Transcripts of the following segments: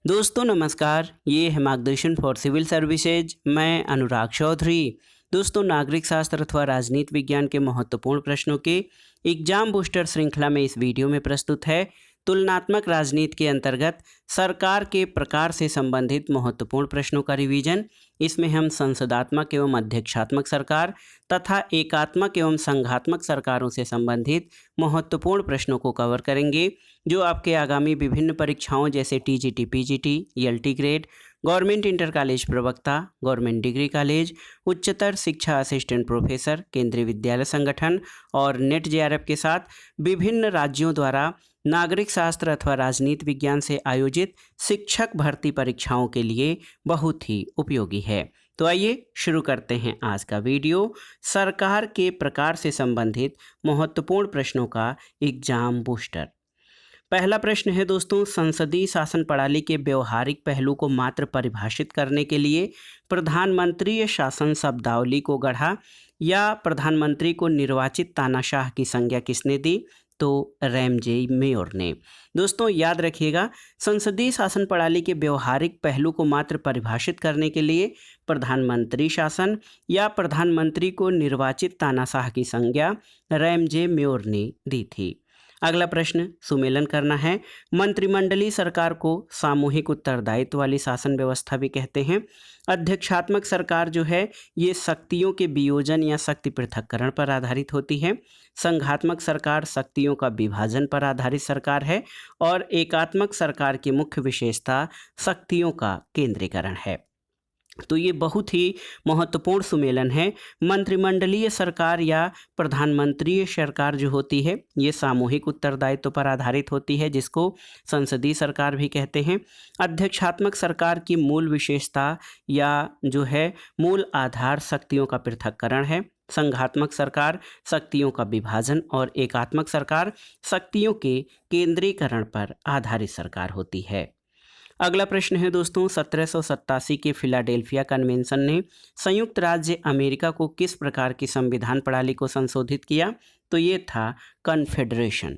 दोस्तों नमस्कार, ये है मार्गदर्शन फॉर सिविल सर्विसेज। मैं अनुराग चौधरी। दोस्तों, नागरिक शास्त्र अथवा राजनीति विज्ञान के महत्वपूर्ण प्रश्नों के एग्जाम बूस्टर श्रृंखला में इस वीडियो में प्रस्तुत है तुलनात्मक राजनीति के अंतर्गत सरकार के प्रकार से संबंधित महत्वपूर्ण प्रश्नों का रिवीजन। इसमें हम संसदात्मक एवं अध्यक्षात्मक सरकार तथा एकात्मक एवं संघात्मक सरकारों से संबंधित महत्वपूर्ण प्रश्नों को कवर करेंगे, जो आपके आगामी विभिन्न परीक्षाओं जैसे TGT, PGT, LT grade, government inter college प्रवक्ता, गवर्नमेंट डिग्री कॉलेज, उच्चतर शिक्षा असिस्टेंट प्रोफेसर, केंद्रीय विद्यालय संगठन और नेट जेआरएफ के साथ विभिन्न राज्यों द्वारा नागरिक शास्त्र अथवा राजनीति विज्ञान से आयोजित शिक्षक भर्ती परीक्षाओं के लिए बहुत ही उपयोगी है। तो आइए शुरू करते हैं आज का वीडियो, सरकार के प्रकार से संबंधित महत्वपूर्ण प्रश्नों का एग्जाम बूस्टर। पहला प्रश्न है दोस्तों, संसदीय शासन प्रणाली के व्यवहारिक पहलू को मात्र परिभाषित करने के लिए प्रधानमंत्री शासन शब्दावली को गढ़ा या प्रधानमंत्री को निर्वाचित तानाशाह की संज्ञा किसने दी? तो रैमजे मेयर ने। दोस्तों याद रखिएगा, संसदीय शासन प्रणाली के व्यवहारिक पहलू को मात्र परिभाषित करने के लिए प्रधानमंत्री शासन या प्रधानमंत्री को निर्वाचित तानाशाह की संज्ञा रैमजे मेयर ने दी थी। अगला प्रश्न, सुमेलन करना है। मंत्रिमंडलीय सरकार को सामूहिक उत्तरदायित्व वाली शासन व्यवस्था भी कहते हैं। अध्यक्षात्मक सरकार जो है ये शक्तियों के वियोजन या शक्ति पृथक्करण पर आधारित होती है। संघात्मक सरकार शक्तियों का विभाजन पर आधारित सरकार है और एकात्मक सरकार की मुख्य विशेषता शक्तियों का केंद्रीकरण है। तो ये बहुत ही महत्वपूर्ण सुमेलन है। मंत्रिमंडलीय सरकार या प्रधानमंत्रीय सरकार जो होती है ये सामूहिक उत्तरदायित्व पर आधारित होती है, जिसको संसदीय सरकार भी कहते हैं। अध्यक्षात्मक सरकार की मूल विशेषता या जो है मूल आधार शक्तियों का पृथक्करण है। संघात्मक सरकार शक्तियों का विभाजन और एकात्मक सरकार शक्तियों के केंद्रीकरण पर आधारित सरकार होती है। अगला प्रश्न है दोस्तों, 1787 के फिलाडेल्फिया कन्वेंशन ने संयुक्त राज्य अमेरिका को किस प्रकार की संविधान प्रणाली को संशोधित किया? तो ये था कन्फेडरेशन।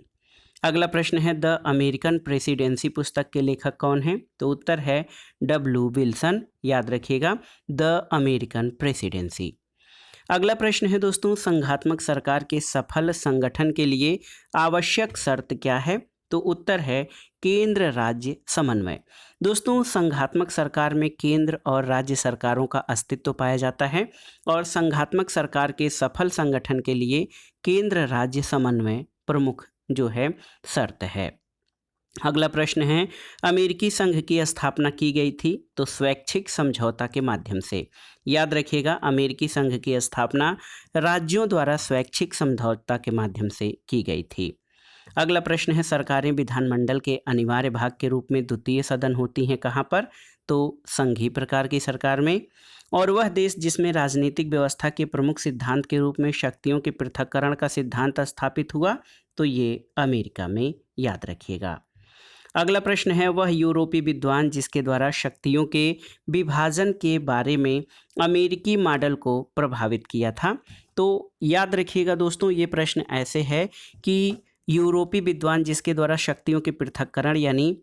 अगला प्रश्न है, द अमेरिकन प्रेसिडेंसी पुस्तक के लेखक कौन है? तो उत्तर है डब्ल्यू विल्सन। याद रखिएगा, द अमेरिकन प्रेसिडेंसी। अगला प्रश्न है दोस्तों, संघात्मक सरकार के सफल संगठन के लिए आवश्यक शर्त क्या है? तो उत्तर है केंद्र राज्य समन्वय। दोस्तों संघात्मक सरकार में केंद्र और राज्य सरकारों का अस्तित्व पाया जाता है और संघात्मक सरकार के सफल संगठन के लिए केंद्र राज्य समन्वय प्रमुख जो है शर्त है। अगला प्रश्न है, अमेरिकी संघ की स्थापना की गई थी? तो स्वैच्छिक समझौता के माध्यम से। याद रखिएगा, अमेरिकी संघ की स्थापना राज्यों द्वारा स्वैच्छिक समझौता के माध्यम से की गई थी। अगला प्रश्न है, सरकारें विधानमंडल के अनिवार्य भाग के रूप में द्वितीय सदन होती हैं कहाँ पर? तो संघीय प्रकार की सरकार में। और वह देश जिसमें राजनीतिक व्यवस्था के प्रमुख सिद्धांत के रूप में शक्तियों के पृथक्करण का सिद्धांत स्थापित हुआ? तो ये अमेरिका में। याद रखिएगा। अगला प्रश्न है, वह यूरोपीय विद्वान जिसके द्वारा शक्तियों के विभाजन के बारे में अमेरिकी मॉडल को प्रभावित किया था? तो याद रखिएगा दोस्तों, ये प्रश्न ऐसे है कि यूरोपीय विद्वान जिसके द्वारा शक्तियों के पृथक्करण यानी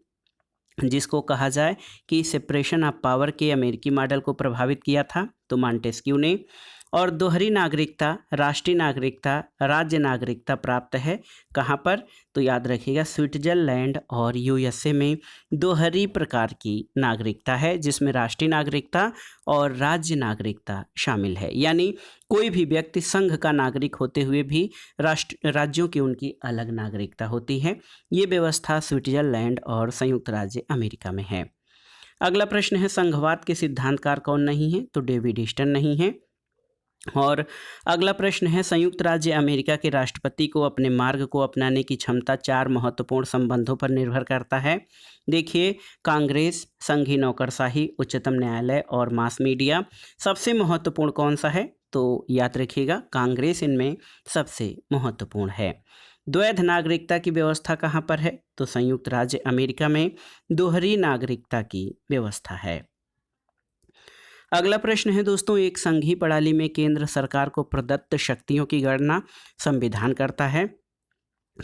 जिसको कहा जाए कि सेपरेशन ऑफ पावर के अमेरिकी मॉडल को प्रभावित किया था, तो मॉन्टेस्क्यू ने। और दोहरी नागरिकता, राष्ट्रीय नागरिकता, राज्य नागरिकता प्राप्त है कहाँ पर? तो याद रखिएगा, स्विट्जरलैंड और यूएसए में दोहरी प्रकार की नागरिकता है, जिसमें राष्ट्रीय नागरिकता और राज्य नागरिकता शामिल है। यानी कोई भी व्यक्ति संघ का नागरिक होते हुए भी राज्यों की उनकी अलग नागरिकता होती है। ये व्यवस्था स्विट्जरलैंड और संयुक्त राज्य अमेरिका में है। अगला प्रश्न है, संघवाद के सिद्धांतकार कौन नहीं है? तो डेविड ईस्टन नहीं है। और अगला प्रश्न है, संयुक्त राज्य अमेरिका के राष्ट्रपति को अपने मार्ग को अपनाने की क्षमता 4 महत्वपूर्ण संबंधों पर निर्भर करता है। देखिए, कांग्रेस, संघीय नौकरशाही, उच्चतम न्यायालय और मास मीडिया। सबसे महत्वपूर्ण कौन सा है? तो याद रखिएगा, कांग्रेस इनमें सबसे महत्वपूर्ण है। द्वैध नागरिकता की व्यवस्था कहाँ पर है? तो संयुक्त राज्य अमेरिका में दोहरी नागरिकता की व्यवस्था है। अगला प्रश्न है दोस्तों, एक संघीय प्रणाली में केंद्र सरकार को प्रदत्त शक्तियों की गणना संविधान करता है।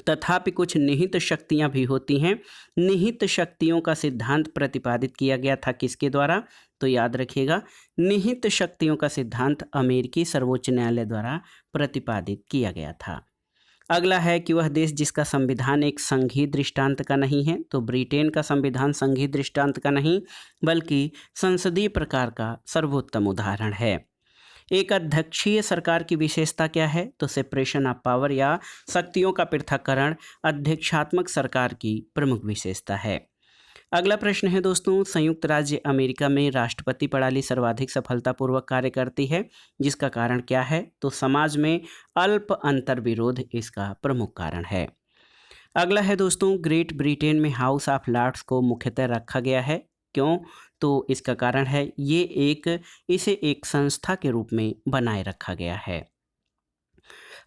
तथापि कुछ निहित शक्तियां भी होती हैं। निहित शक्तियों का सिद्धांत प्रतिपादित किया गया था किसके द्वारा? तो याद रखिएगा, निहित शक्तियों का सिद्धांत अमेरिकी सर्वोच्च न्यायालय द्वारा प्रतिपादित किया गया था। अगला है कि वह देश जिसका संविधान एक संघीय दृष्टांत का नहीं है। तो ब्रिटेन का संविधान संघीय दृष्टांत का नहीं बल्कि संसदीय प्रकार का सर्वोत्तम उदाहरण है। एक अध्यक्षीय सरकार की विशेषता क्या है? तो सेपरेशन ऑफ पावर या शक्तियों का पृथक्करण अध्यक्षात्मक सरकार की प्रमुख विशेषता है। अगला प्रश्न है दोस्तों, संयुक्त राज्य अमेरिका में राष्ट्रपति प्रणाली सर्वाधिक सफलतापूर्वक कार्य करती है, जिसका कारण क्या है? तो समाज में अल्प अंतर विरोध इसका प्रमुख कारण है। अगला है दोस्तों, ग्रेट ब्रिटेन में हाउस ऑफ लॉर्ड्स को मुख्यतः रखा गया है। क्यों? तो इसका कारण है इसे एक संस्था के रूप में बनाए रखा गया है।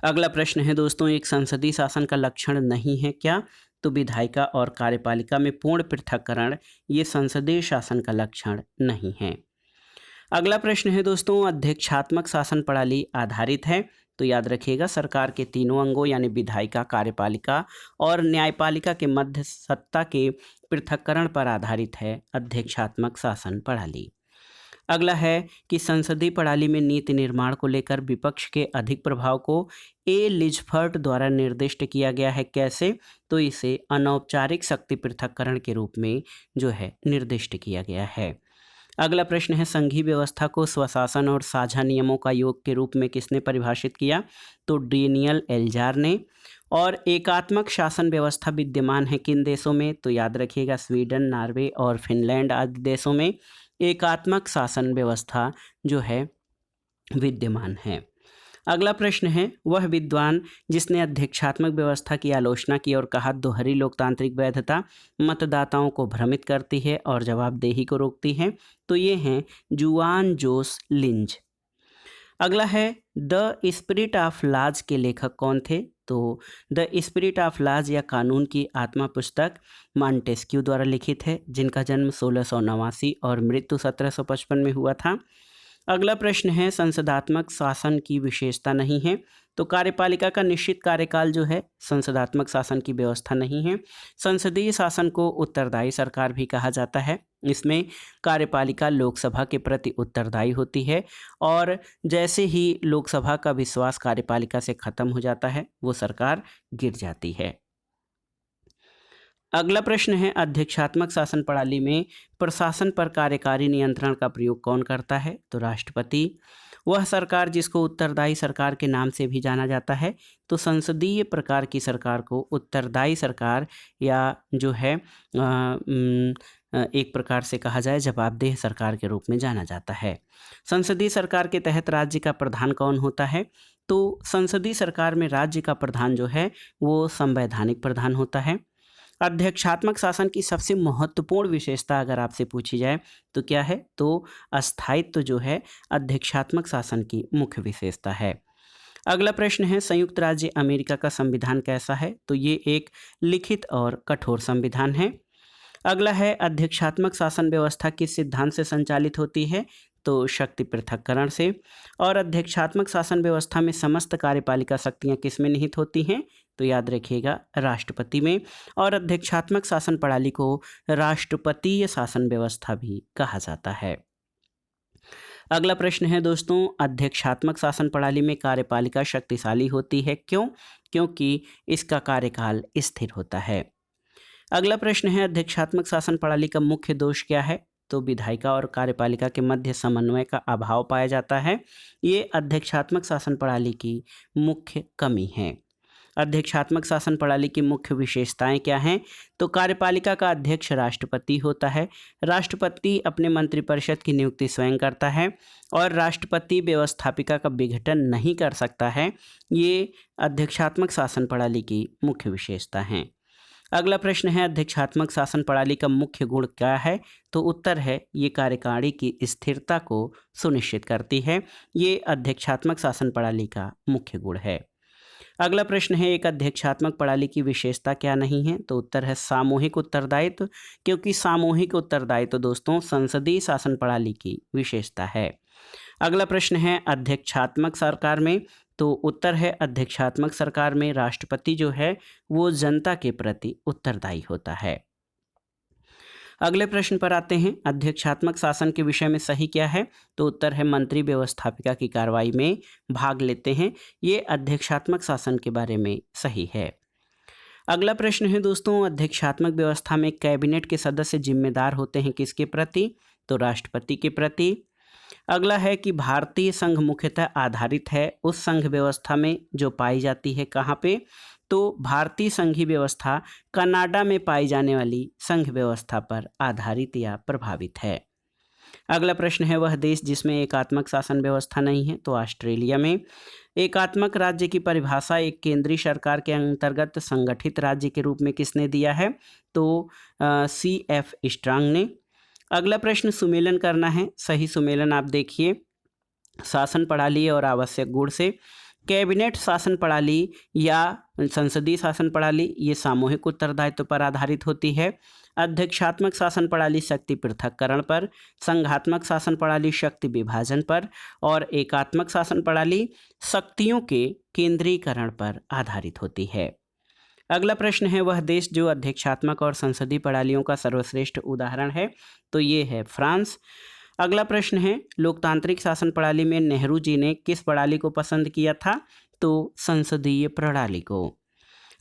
अगला प्रश्न है दोस्तों, एक संसदीय शासन का लक्षण नहीं है क्या? तो विधायिका और कार्यपालिका में पूर्ण पृथक्करण ये संसदीय शासन का लक्षण नहीं है। अगला प्रश्न है दोस्तों, अध्यक्षात्मक शासन प्रणाली आधारित है। तो याद रखिएगा, सरकार के तीनों अंगों यानी विधायिका, कार्यपालिका और न्यायपालिका के मध्य सत्ता के पृथक्करण पर आधारित है अध्यक्षात्मक शासन प्रणाली। अगला है कि संसदीय प्रणाली में नीति निर्माण को लेकर विपक्ष के अधिक प्रभाव को ए लिजफर्ट द्वारा निर्दिष्ट किया गया है। कैसे? तो इसे अनौपचारिक शक्ति पृथक्करण के रूप में जो है निर्दिष्ट किया गया है। अगला प्रश्न है, संघीय व्यवस्था को स्वशासन और साझा नियमों का योग के रूप में किसने परिभाषित किया? तो डेनियल एल्जार ने। और एकात्मक शासन व्यवस्था विद्यमान है किन देशों में? तो याद रखिएगा, स्वीडन, नॉर्वे और फिनलैंड आदि देशों में एकात्मक शासन व्यवस्था जो है विद्यमान है। अगला प्रश्न है, वह विद्वान जिसने अध्यक्षात्मक व्यवस्था की आलोचना की और कहा दोहरी लोकतांत्रिक वैधता मतदाताओं को भ्रमित करती है और जवाबदेही को रोकती है। तो ये हैं जुआन जोस लिंच। अगला है, द स्पिरिट ऑफ लॉज के लेखक कौन थे? तो द स्पिरिट ऑफ लॉज या कानून की आत्मा पुस्तक मॉन्टेस्क्यू द्वारा लिखित है, जिनका जन्म 1689 और मृत्यु 1755 में हुआ था। अगला प्रश्न है, संसदात्मक शासन की विशेषता नहीं है। तो कार्यपालिका का निश्चित कार्यकाल जो है संसदात्मक शासन की व्यवस्था नहीं है। संसदीय शासन को उत्तरदायी सरकार भी कहा जाता है। इसमें कार्यपालिका लोकसभा के प्रति उत्तरदायी होती है और जैसे ही लोकसभा का विश्वास कार्यपालिका से खत्म हो जाता है वो सरकार गिर जाती है। अगला प्रश्न है, अध्यक्षात्मक शासन प्रणाली में प्रशासन पर कार्यकारी नियंत्रण का प्रयोग कौन करता है? तो राष्ट्रपति। वह सरकार जिसको उत्तरदायी सरकार के नाम से भी जाना जाता है। तो संसदीय प्रकार की सरकार को उत्तरदायी सरकार या जो है एक प्रकार से कहा जाए जवाबदेह सरकार के रूप में जाना जाता है। संसदीय सरकार के तहत राज्य का प्रधान कौन होता है? तो संसदीय सरकार में राज्य का प्रधान जो है वो संवैधानिक प्रधान होता है। अध्यक्षात्मक शासन की सबसे महत्वपूर्ण विशेषता अगर आपसे पूछी जाए तो क्या है? तो अस्थायित्व जो है अध्यक्षात्मक शासन की मुख्य विशेषता है। अगला प्रश्न है, संयुक्त राज्य अमेरिका का संविधान कैसा है? तो ये एक लिखित और कठोर संविधान है। अगला है, अध्यक्षात्मक शासन व्यवस्था किस सिद्धांत से संचालित होती है? तो शक्ति पृथक्करण से। और अध्यक्षात्मक शासन व्यवस्था में समस्त कार्यपालिका शक्तियां किस में निहित होती हैं? तो याद रखिएगा, राष्ट्रपति में। और अध्यक्षात्मक शासन प्रणाली को राष्ट्रपतीय शासन व्यवस्था भी कहा जाता है। अगला प्रश्न है दोस्तों, अध्यक्षात्मक शासन प्रणाली में कार्यपालिका शक्तिशाली होती है। क्यों? क्योंकि इसका कार्यकाल स्थिर होता है। अगला प्रश्न है, अध्यक्षात्मक शासन प्रणाली का मुख्य दोष क्या है? तो विधायिका और कार्यपालिका के मध्य समन्वय का अभाव पाया जाता है। ये अध्यक्षात्मक शासन प्रणाली की मुख्य कमी है। अध्यक्षात्मक शासन प्रणाली की मुख्य विशेषताएं क्या हैं? तो कार्यपालिका का अध्यक्ष राष्ट्रपति होता है। राष्ट्रपति अपने मंत्रिपरिषद की नियुक्ति स्वयं करता है और राष्ट्रपति व्यवस्थापिका का विघटन नहीं कर सकता है। ये अध्यक्षात्मक शासन प्रणाली की मुख्य विशेषता हैं। अगला प्रश्न है, अध्यक्षात्मक शासन प्रणाली का मुख्य गुण क्या है? तो उत्तर है, ये कार्यकारिणी की स्थिरता को सुनिश्चित करती है। ये अध्यक्षात्मक शासन प्रणाली का मुख्य गुण है। अगला प्रश्न है, एक अध्यक्षात्मक प्रणाली की विशेषता क्या नहीं है? तो उत्तर है सामूहिक उत्तरदायित्व, क्योंकि सामूहिक उत्तरदायित्व दोस्तों संसदीय शासन प्रणाली की विशेषता है। अगला प्रश्न है, अध्यक्षात्मक सरकार में तो उत्तर है अध्यक्षात्मक सरकार में राष्ट्रपति जो है वो जनता के प्रति उत्तरदायी होता है। अगले प्रश्न पर आते हैं, अध्यक्षात्मक शासन के विषय में सही क्या है? तो उत्तर है मंत्री व्यवस्थापिका की कार्रवाई में भाग लेते हैं। ये अध्यक्षात्मक शासन के बारे में सही है। अगला प्रश्न है दोस्तों, अध्यक्षात्मक व्यवस्था में कैबिनेट के सदस्य जिम्मेदार होते हैं किसके प्रति? तो राष्ट्रपति के प्रति। अगला है कि भारतीय संघ मुख्यतः आधारित है उस संघ व्यवस्था में जो पाई जाती है कहाँ पे? तो भारतीय संघीय व्यवस्था कनाडा में पाई जाने वाली संघ व्यवस्था पर आधारित या प्रभावित है। अगला प्रश्न है, वह देश जिसमें एकात्मक शासन व्यवस्था नहीं है? तो ऑस्ट्रेलिया में। एकात्मक राज्य की परिभाषा एक केंद्रीय सरकार के अंतर्गत संगठित राज्य के रूप में किसने दिया है? तो CF स्ट्रांग ने। अगला प्रश्न, सुमेलन करना है। सही सुमेलन आप देखिए, शासन प्रणाली और आवश्यक गुण से। कैबिनेट शासन प्रणाली या संसदीय शासन प्रणाली ये सामूहिक उत्तरदायित्व पर आधारित होती है। अध्यक्षात्मक शासन प्रणाली शक्ति पृथक्करण पर, संघात्मक शासन प्रणाली शक्ति विभाजन पर और एकात्मक शासन प्रणाली शक्तियों के केंद्रीकरण पर आधारित होती है। अगला प्रश्न है, वह देश जो अध्यक्षात्मक और संसदीय प्रणालियों का सर्वश्रेष्ठ उदाहरण है? तो ये है फ्रांस। अगला प्रश्न है, लोकतांत्रिक शासन प्रणाली में नेहरू जी ने किस प्रणाली को पसंद किया था? तो संसदीय प्रणाली को।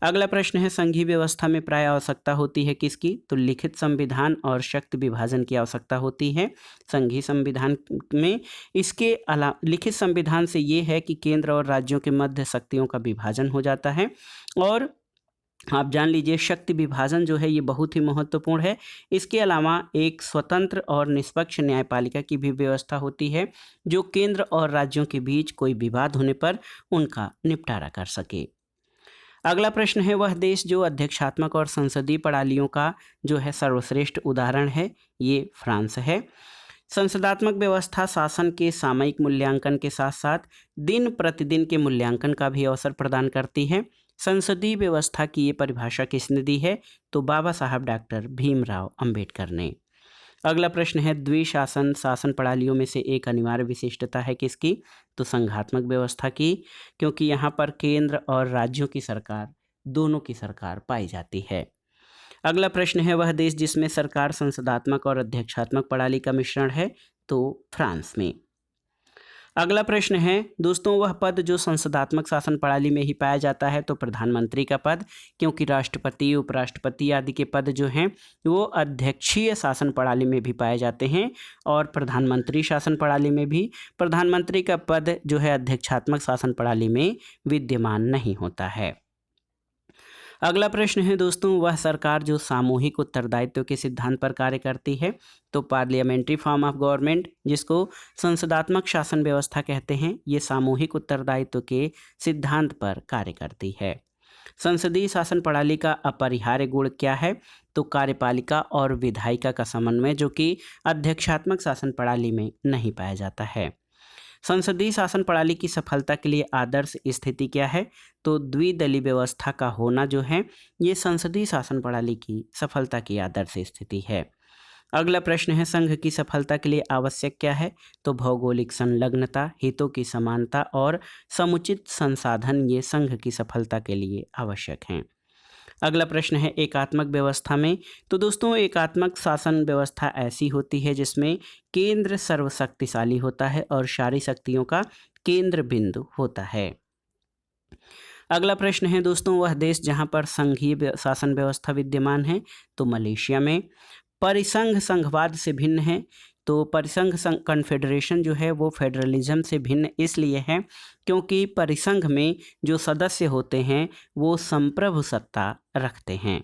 अगला प्रश्न है, संघीय व्यवस्था में प्राय आवश्यकता होती है किसकी? तो लिखित संविधान और शक्ति विभाजन की आवश्यकता होती है संघीय संविधान में। इसके अलावा लिखित संविधान से ये है कि केंद्र और राज्यों के मध्य शक्तियों का विभाजन हो जाता है। और आप जान लीजिए, शक्ति विभाजन जो है ये बहुत ही महत्वपूर्ण है। इसके अलावा एक स्वतंत्र और निष्पक्ष न्यायपालिका की भी व्यवस्था होती है जो केंद्र और राज्यों के बीच कोई विवाद होने पर उनका निपटारा कर सके। अगला प्रश्न है, वह देश जो अध्यक्षात्मक और संसदीय प्रणालियों का जो है सर्वश्रेष्ठ उदाहरण है? ये फ्रांस है। संसदात्मक व्यवस्था शासन के सामयिक मूल्यांकन के साथ साथ दिन प्रतिदिन के मूल्यांकन का भी अवसर प्रदान करती है। संसदीय व्यवस्था की ये परिभाषा किसने दी है? तो बाबा साहब डॉक्टर भीमराव अंबेडकर ने। अगला प्रश्न है, द्विशासन शासन प्रणालियों में से एक अनिवार्य विशिष्टता है किसकी? तो संघात्मक व्यवस्था की, क्योंकि यहाँ पर केंद्र और राज्यों की सरकार दोनों की सरकार पाई जाती है। अगला प्रश्न है, वह देश जिसमें सरकार संसदात्मक और अध्यक्षात्मक प्रणाली का मिश्रण है? तो फ्रांस में। अगला प्रश्न है दोस्तों, वह पद जो संसदात्मक शासन प्रणाली में ही पाया जाता है? तो प्रधानमंत्री का पद, क्योंकि राष्ट्रपति उपराष्ट्रपति आदि के पद जो हैं वो अध्यक्षीय शासन प्रणाली में भी पाए जाते हैं और प्रधानमंत्री शासन प्रणाली में भी प्रधानमंत्री का पद जो है अध्यक्षात्मक शासन प्रणाली में विद्यमान नहीं होता है। अगला प्रश्न है दोस्तों, वह सरकार जो सामूहिक उत्तरदायित्व के सिद्धांत पर कार्य करती है? तो पार्लियामेंट्री फॉर्म ऑफ गवर्नमेंट, जिसको संसदात्मक शासन व्यवस्था कहते हैं, ये सामूहिक उत्तरदायित्व के सिद्धांत पर कार्य करती है। संसदीय शासन प्रणाली का अपरिहार्य गुण क्या है? तो कार्यपालिका और विधायिका का समन्वय, जो कि अध्यक्षात्मक शासन प्रणाली में नहीं पाया जाता है। संसदीय शासन प्रणाली की सफलता के लिए आदर्श स्थिति क्या है? तो द्विदलीय व्यवस्था का होना जो है ये संसदीय शासन प्रणाली की सफलता की आदर्श स्थिति है। अगला प्रश्न है, संघ की सफलता के लिए आवश्यक क्या है? तो भौगोलिक संलग्नता, हितों की समानता और समुचित संसाधन ये संघ की सफलता के लिए आवश्यक हैं। अगला प्रश्न है, एकात्मक व्यवस्था में। तो दोस्तों, एकात्मक शासन व्यवस्था ऐसी होती है जिसमें केंद्र सर्वशक्तिशाली होता है और सारी शक्तियों का केंद्र बिंदु होता है। अगला प्रश्न है दोस्तों, वह देश जहां पर संघीय शासन व्यवस्था विद्यमान है? तो मलेशिया में। परिसंघ संघवाद से भिन्न है, तो परिसंघ कन्फेडरेशन जो है वो फेडरलिज्म से भिन्न इसलिए है क्योंकि परिसंघ में जो सदस्य होते हैं वो संप्रभु सत्ता रखते हैं।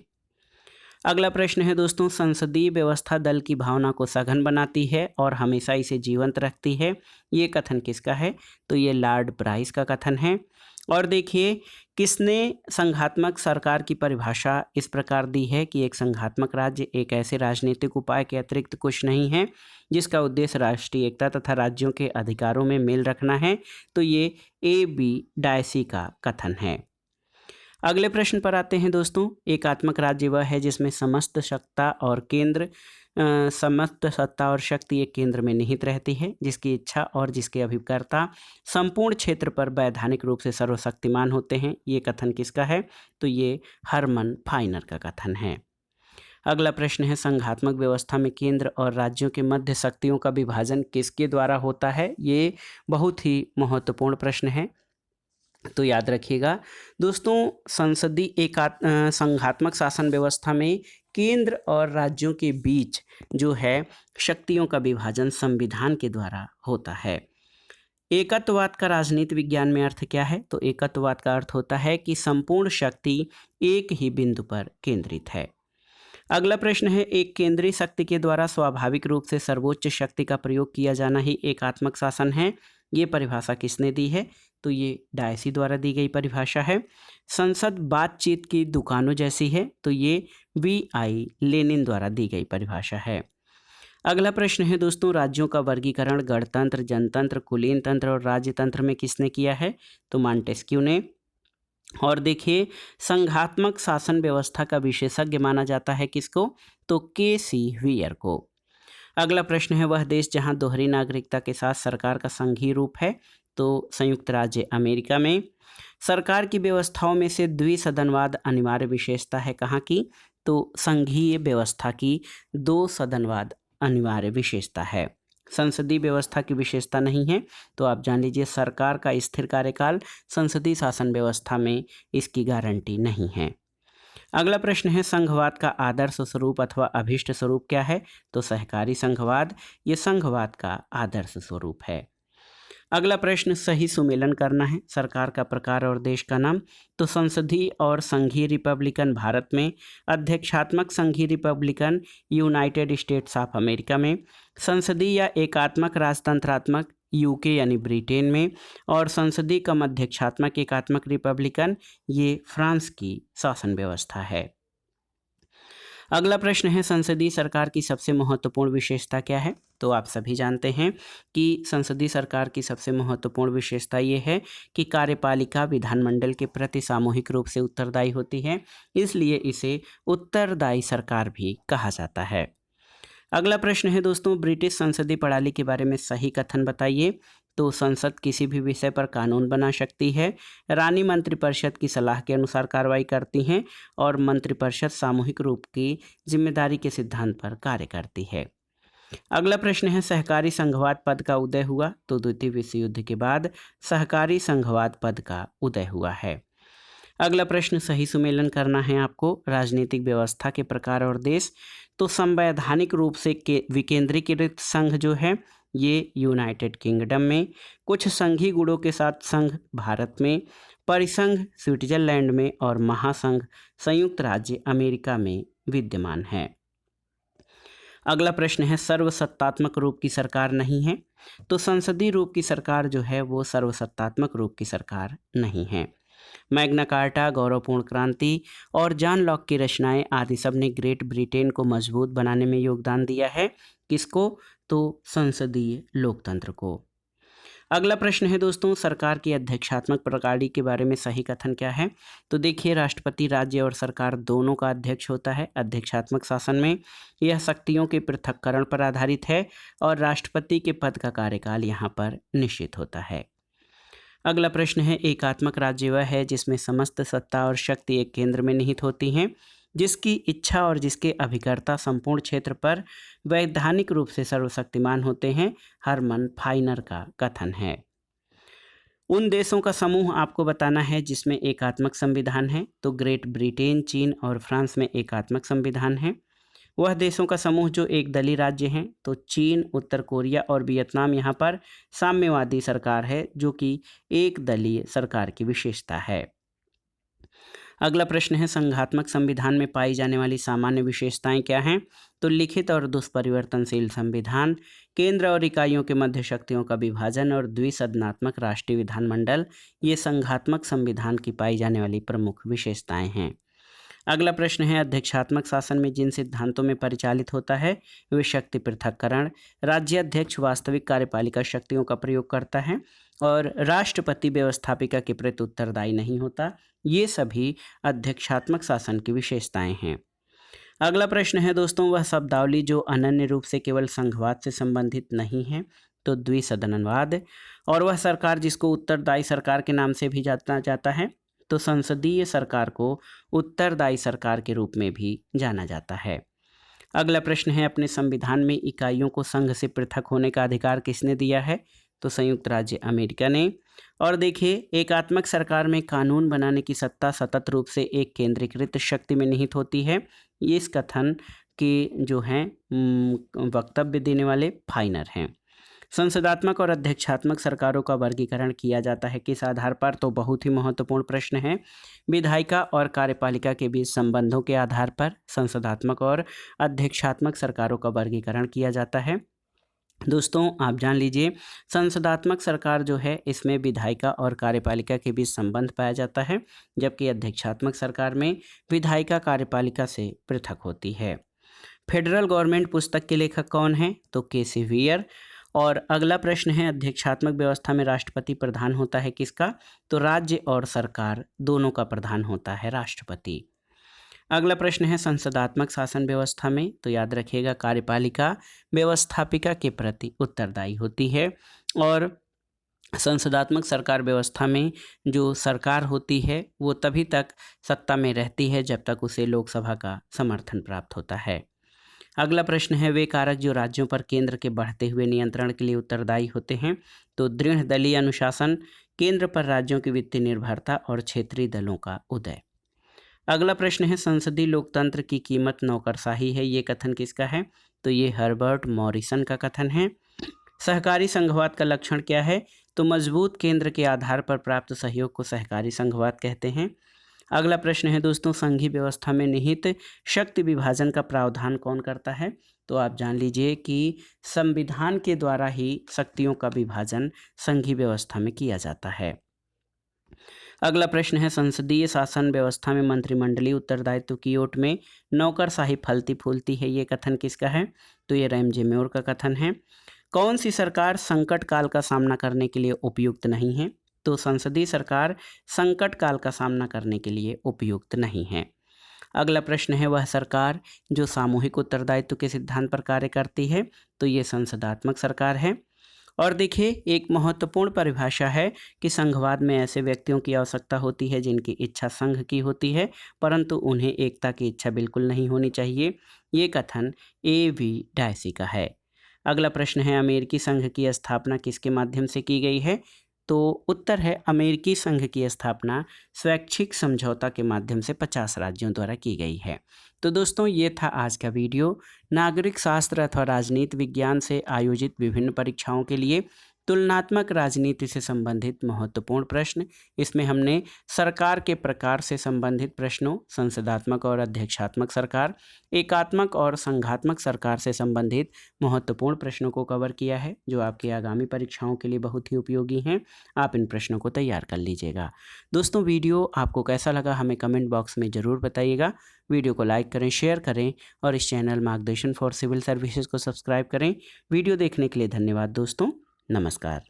अगला प्रश्न है दोस्तों, संसदीय व्यवस्था दल की भावना को सघन बनाती है और हमेशा इसे जीवंत रखती है, ये कथन किसका है? तो ये लॉर्ड ब्राइस का कथन है। और देखिए, किसने संघात्मक सरकार की परिभाषा इस प्रकार दी है कि एक संघात्मक राज्य एक ऐसे राजनीतिक उपाय के अतिरिक्त कुछ नहीं है जिसका उद्देश्य राष्ट्रीय एकता तथा राज्यों के अधिकारों में मेल रखना है। तो ये A.B. डायसी का कथन है। अगले प्रश्न पर आते हैं दोस्तों, एकात्मक राज्य वह है जिसमें समस्त सत्ता और केंद्र समस्त सत्ता और शक्ति एक केंद्र में निहित रहती है, जिसकी इच्छा और जिसके अभिकर्ता संपूर्ण क्षेत्र पर वैधानिक रूप से सर्वशक्तिमान होते हैं। ये कथन किसका है? तो ये हरमन फाइनर का कथन है। अगला प्रश्न है, संघात्मक व्यवस्था में केंद्र और राज्यों के मध्य शक्तियों का विभाजन किसके द्वारा होता है? ये बहुत ही महत्वपूर्ण प्रश्न है, तो याद रखिएगा दोस्तों। संसदीय संघात्मक शासन व्यवस्था में केंद्र और राज्यों के बीच जो है शक्तियों का विभाजन संविधान के द्वारा होता है। एकत्ववाद का राजनीति विज्ञान में अर्थ क्या है? तो एकत्ववाद का अर्थ होता है कि संपूर्ण शक्ति एक ही बिंदु पर केंद्रित है। अगला प्रश्न है, एक केंद्रीय शक्ति के द्वारा स्वाभाविक रूप से सर्वोच्च शक्ति का प्रयोग किया जाना ही एकात्मक शासन है। ये परिभाषा किसने दी है? तो ये डायसी द्वारा दी गई परिभाषा है। संसद बातचीत की दुकानों जैसी है, तो ये V.I. लेनिन द्वारा दी गई परिभाषा है। अगला प्रश्न है दोस्तों, राज्यों का वर्गीकरण गणतंत्र, जनतंत्र, कुलीन तंत्र और राजतंत्र में किसने किया है? तो मॉन्टेस्क्यू ने। और देखिए, संघात्मक शासन व्यवस्था का विशेषज्ञ माना जाता है किसको? तो K.C. वियर को। अगला प्रश्न है, वह देश जहां दोहरी नागरिकता के साथ सरकार का संघीय रूप है? तो संयुक्त राज्य अमेरिका में। सरकार की व्यवस्थाओं में से द्विसदनवाद अनिवार्य विशेषता है कहाँ की? तो संघीय व्यवस्था की दो सदनवाद अनिवार्य विशेषता है। संसदीय व्यवस्था की विशेषता नहीं है, तो आप जान लीजिए सरकार का स्थिर कार्यकाल संसदीय शासन व्यवस्था में इसकी गारंटी नहीं है। अगला प्रश्न है, संघवाद का आदर्श स्वरूप अथवा अभिष्ट स्वरूप क्या है? तो सहकारी संघवाद ये संघवाद का आदर्श स्वरूप है। अगला प्रश्न, सही सुमेलन करना है, सरकार का प्रकार और देश का नाम। तो संसदीय और संघीय रिपब्लिकन भारत में, अध्यक्षात्मक संघीय Republican United states of America में, संसदीय या एकात्मक राजतंत्रात्मक यूके यानी ब्रिटेन में, और संसदीय कम अध्यक्षात्मक एकात्मक रिपब्लिकन ये फ्रांस की शासन व्यवस्था है। अगला प्रश्न है, संसदीय सरकार की सबसे महत्वपूर्ण विशेषता क्या है? तो आप सभी जानते हैं कि संसदीय सरकार की सबसे महत्वपूर्ण विशेषता ये है कि कार्यपालिका विधानमंडल के प्रति सामूहिक रूप से उत्तरदायी होती है, इसलिए इसे उत्तरदायी सरकार भी कहा जाता है। अगला प्रश्न है दोस्तों, ब्रिटिश संसदीय प्रणाली के बारे में सही कथन बताइए। तो संसद किसी भी विषय पर कानून बना सकती है, रानी मंत्रिपरिषद की सलाह के अनुसार कार्रवाई करती हैं और मंत्रिपरिषद सामूहिक रूप की जिम्मेदारी के सिद्धांत पर कार्य करती है। अगला प्रश्न है, सहकारी संघवाद पद का उदय हुआ? तो द्वितीय विश्व युद्ध के बाद सहकारी संघवाद पद का उदय हुआ है। अगला प्रश्न, सही सुमेलन करना है आपको, राजनीतिक व्यवस्था के प्रकार और देश। तो संवैधानिक रूप से विकेंद्रीकृत संघ जो है ये यूनाइटेड किंगडम में, कुछ संघीय गुणों के साथ संघ भारत में, परिसंघ स्विट्जरलैंड में और महासंघ संयुक्त राज्य अमेरिका में विद्यमान है। अगला प्रश्न है, सर्वसत्तात्मक रूप की सरकार नहीं है? तो संसदीय रूप की सरकार जो है वो सर्वसत्तात्मक रूप की सरकार नहीं है। मैग्ना कार्टा, गौरवपूर्ण क्रांति और जॉन लॉक की रचनाएं आदि सब ने ग्रेट ब्रिटेन को मजबूत बनाने में योगदान दिया है। किसको? तो संसदीय लोकतंत्र को। अगला प्रश्न है दोस्तों, सरकार की अध्यक्षात्मक प्रणाली के बारे में सही कथन क्या है? तो देखिए, राष्ट्रपति राज्य और सरकार दोनों का अध्यक्ष होता है। अध्यक्षात्मक शासन में यह शक्तियों के पृथक्करण पर आधारित है और राष्ट्रपति के पद का कार्यकाल यहाँ पर निश्चित होता है। अगला प्रश्न है, एकात्मक राज्य वह है जिसमें समस्त सत्ता और शक्ति एक केंद्र में निहित होती हैं, जिसकी इच्छा और जिसके अभिकर्ता संपूर्ण क्षेत्र पर वैधानिक रूप से सर्वशक्तिमान होते हैं। हरमन फाइनर का कथन है। उन देशों का समूह आपको बताना है जिसमें एकात्मक संविधान है। तो ग्रेट ब्रिटेन, चीन और फ्रांस में एकात्मक संविधान है। वह देशों का समूह जो एक दलीय राज्य हैं, तो चीन, उत्तर कोरिया और वियतनाम यहाँ पर साम्यवादी सरकार है, जो कि एक दलीय सरकार की विशेषता है। अगला प्रश्न है, संघात्मक संविधान में पाई जाने वाली सामान्य विशेषताएं क्या हैं? तो लिखित और दुष्परिवर्तनशील संविधान, केंद्र और इकाइयों के मध्य शक्तियों का विभाजन और द्विसदनात्मक राष्ट्रीय विधानमंडल, ये संघात्मक संविधान की पाई जाने वाली प्रमुख विशेषताएं हैं। अगला प्रश्न है, अध्यक्षात्मक शासन में जिन सिद्धांतों में परिचालित होता है वे शक्ति पृथक्करण, राज्याध्यक्ष वास्तविक कार्यपालिका शक्तियों का प्रयोग करता है और राष्ट्रपति व्यवस्थापिका के प्रति उत्तरदायी नहीं होता। ये सभी अध्यक्षात्मक शासन की विशेषताएं हैं। अगला प्रश्न है दोस्तों, वह शब्दावली जो अनन्य रूप से केवल संघवाद से संबंधित नहीं है, तो द्विसदनवाद। और वह सरकार जिसको उत्तरदायी सरकार के नाम से भी जाना जाता है, तो संसदीय सरकार को उत्तरदायी सरकार के रूप में भी जाना जाता है। अगला प्रश्न है, अपने संविधान में इकाइयों को संघ से पृथक होने का अधिकार किसने दिया है, तो संयुक्त राज्य अमेरिका ने। और देखिए, एकात्मक सरकार में कानून बनाने की सत्ता सतत रूप से एक केंद्रीकृत शक्ति में निहित होती है। ये इस कथन के जो हैं वक्तव्य देने वाले फाइनर हैं। संसदात्मक और अध्यक्षात्मक सरकारों का वर्गीकरण किया जाता है किस आधार पर, तो बहुत ही महत्वपूर्ण प्रश्न है। विधायिका और कार्यपालिका के बीच संबंधों के आधार पर संसदात्मक और अध्यक्षात्मक सरकारों का वर्गीकरण किया जाता है। दोस्तों आप जान लीजिए, संसदात्मक सरकार जो है इसमें विधायिका और कार्यपालिका के बीच संबंध पाया जाता है, जबकि अध्यक्षात्मक सरकार में विधायिका कार्यपालिका से पृथक होती है। फेडरल गवर्नमेंट पुस्तक के लेखक कौन हैं, तो के.सी. वियर। और अगला प्रश्न है, अध्यक्षात्मक व्यवस्था में राष्ट्रपति प्रधान होता है किसका, तो राज्य और सरकार दोनों का प्रधान होता है राष्ट्रपति। अगला प्रश्न है, संसदात्मक शासन व्यवस्था में, तो याद रखिएगा कार्यपालिका व्यवस्थापिका के प्रति उत्तरदायी होती है। और संसदात्मक सरकार व्यवस्था में जो सरकार होती है वो तभी तक सत्ता में रहती है जब तक उसे लोकसभा का समर्थन प्राप्त होता है। अगला प्रश्न है, वे कारक जो राज्यों पर केंद्र के बढ़ते हुए नियंत्रण के लिए उत्तरदायी होते हैं, तो दृढ़ दलीय अनुशासन, केंद्र पर राज्यों की वित्तीय निर्भरता और क्षेत्रीय दलों का उदय। अगला प्रश्न है, संसदीय लोकतंत्र की कीमत नौकरशाही है, ये कथन किसका है, तो ये हर्बर्ट मॉरिसन का कथन है। सहकारी संघवाद का लक्षण क्या है, तो मजबूत केंद्र के आधार पर प्राप्त सहयोग को सहकारी संघवाद कहते हैं। अगला प्रश्न है दोस्तों, संघीय व्यवस्था में निहित शक्ति विभाजन का प्रावधान कौन करता है, तो आप जान लीजिए कि संविधान के द्वारा ही शक्तियों का विभाजन संघीय व्यवस्था में किया जाता है। अगला प्रश्न है, संसदीय शासन व्यवस्था में मंत्रिमंडलीय उत्तरदायित्व की ओट में नौकरशाही फलती फूलती है, ये कथन किसका है, तो ये रैमजे म्योर का कथन है। कौन सी सरकार संकट काल का सामना करने के लिए उपयुक्त नहीं है, तो संसदीय सरकार संकट काल का सामना करने के लिए उपयुक्त नहीं है। अगला प्रश्न है, वह सरकार जो सामूहिक उत्तरदायित्व के सिद्धांत पर कार्य करती है, तो ये संसदात्मक सरकार है। और देखिए, एक महत्वपूर्ण परिभाषा है कि संघवाद में ऐसे व्यक्तियों की आवश्यकता होती है जिनकी इच्छा संघ की होती है, परंतु उन्हें एकता की इच्छा बिल्कुल नहीं होनी चाहिए। ये कथन A.V. डायसी का है। अगला प्रश्न है, अमेरिकी संघ की स्थापना किसके माध्यम से की गई है, तो उत्तर है, अमेरिकी संघ की स्थापना स्वैच्छिक समझौता के माध्यम से 50 राज्यों द्वारा की गई है। तो दोस्तों ये था आज का वीडियो। नागरिक शास्त्र अथवा राजनीति विज्ञान से आयोजित विभिन्न परीक्षाओं के लिए तुलनात्मक राजनीति से संबंधित महत्वपूर्ण प्रश्न, इसमें हमने सरकार के प्रकार से संबंधित प्रश्नों, संसदात्मक और अध्यक्षात्मक सरकार, एकात्मक और संघात्मक सरकार से संबंधित महत्वपूर्ण प्रश्नों को कवर किया है, जो आपकी आगामी परीक्षाओं के लिए बहुत ही उपयोगी हैं। आप इन प्रश्नों को तैयार कर लीजिएगा। दोस्तों वीडियो आपको कैसा लगा हमें कमेंट बॉक्स में ज़रूर बताइएगा। वीडियो को लाइक करें, शेयर करें और इस चैनल मार्गदर्शन फॉर सिविल सर्विसेज को सब्सक्राइब करें। वीडियो देखने के लिए धन्यवाद दोस्तों। नमस्कार।